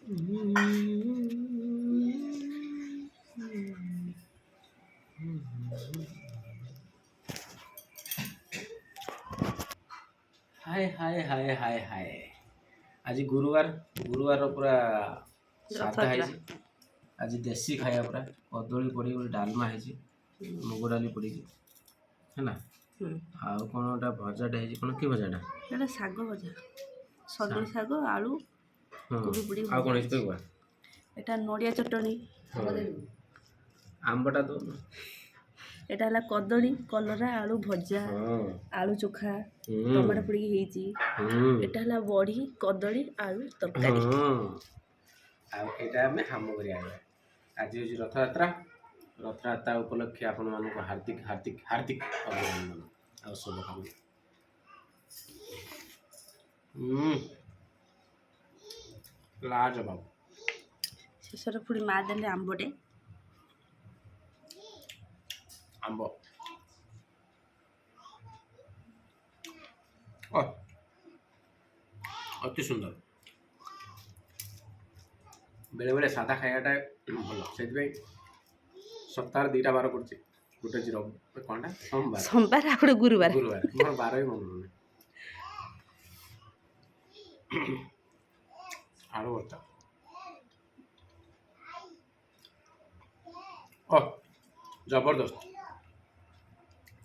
हाय हाय हाय हाय हाय आज गुरुवार पूरा सादा है। आज देसी खाया पूरा कदली पड़ी गोटे डालमा है मुग डाली पड़ी है ना आउ कौन गोटा भजाटा है कौन कि भजाटा এটা ଶାଗ ଭଜା ସଜନା ଶାଗ ଆଳୁ କୋବି ପଡ଼ି ଆଉ କଣ ହେଇଛି କହିବା এটা ନଡ଼ିଆ ଚଟଣି ଆମ୍ବଟା ତ এটা ହେଲା କଦଳୀ କଲରା ଆଳୁ ଭଜା ଆଳୁ ଚୋଖା ଟମାଟୋ ପଡ଼ିକି ହେଇଛି এটা ହେଲା ବଢ଼ି କଦଳୀ ଆଳୁ ତରକାରୀ ଆଉ ଏଇଟା ଆମେ ହାମ କରି ଆଣିବା। ଆଜି ହେଉଛି ରଥଯାତ୍ରା ଉପଲକ୍ଷେ ଆପଣମାନଙ୍କୁ ହାର୍ଦ୍ଦିକ ହାର୍ଦ୍ଦିକ ହାର୍ଦ୍ଦିକ ଅଭିନନ୍ଦନ ଆଉ ଶୁଭକାମନା। ଲାଜବାବ ଶେଷରେ ପୁଣି ମା ଦେଲେ ଆମ୍ବଟେ ଆମ୍ବ ଅତି ସୁନ୍ଦର। बेले सादा खायाटा भल से सप्ताह 2टा बार पड़े गोटे कौन सोमवार आ गोटे गुरुवार मोर बार ही मन आलू भर्ता जबरदस्त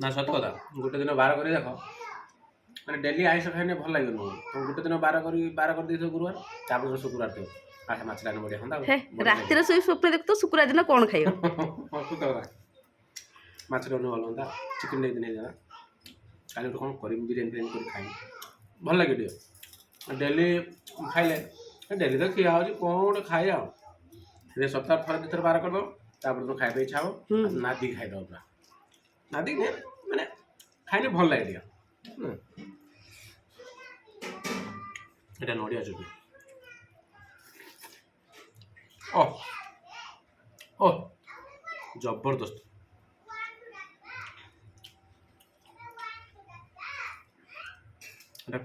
ना सत कथा गोटे दिन बार कर देख मैंने डेली आइस खाने भल लगे तुम गोटे दिन बार कर गुरुवार तापर शुक्रवार थे ରାତିରେ ଶୋଇ ସ୍ୱପ୍ନ ଦେଖୁ ତ ଶୁକ୍ରବାର ଦିନ କ'ଣ ଖାଇବ ମାଛର ଭଲ ହୁଅନ୍ତା ଚିକେନ୍ ନେଇ ହେଇଯାନ୍ତା କାଲି ଗୋଟେ କ'ଣ କରିବି ବିରିୟାନୀ କରି ଖାଇବି ଭଲ ଲାଗେ ଟିକେ ଡେଲି ଖାଇଲେ ଡେଲି ତ ଖିଆ ହେଉଛି କ'ଣ ଗୋଟେ ଖାଇବା ଆଉ ସେ ସପ୍ତାହ ଥରେ 2 ଥର ବାର କରିଦେବ ତାପରେ ତ ଖାଇବା ଇଚ୍ଛା ହେବ ନାଦିକି ଖାଇଦେବ ପୁରା ନାଦିକି ମାନେ ଖାଇଲେ ଭଲ ଲାଗେ ଟିକେ ଏଇଟା ନଡ଼ିଆ ଚଟଣି ओ जबरदस्त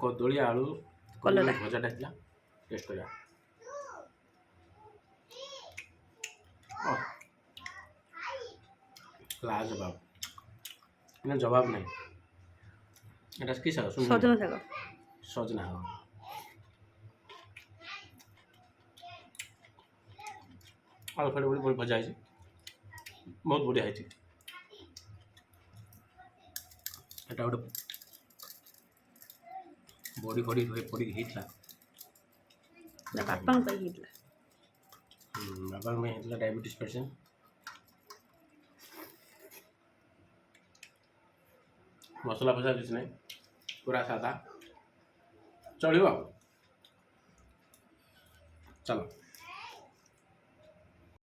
कदली आलू भजाटा है टेस्ट कर लाजवाब जवाब नहीं এটা কি শাক সজনা শাক সজনা শাক आलू फाड़ी बड़ी बड़ी भजा है बहुत बढ़िया है गोटे बड़ी बड़ी पड़ी बापा में डायबिटीज पेशेंट मसला फसा किसी नहीं पूरा सादा चलो चलो।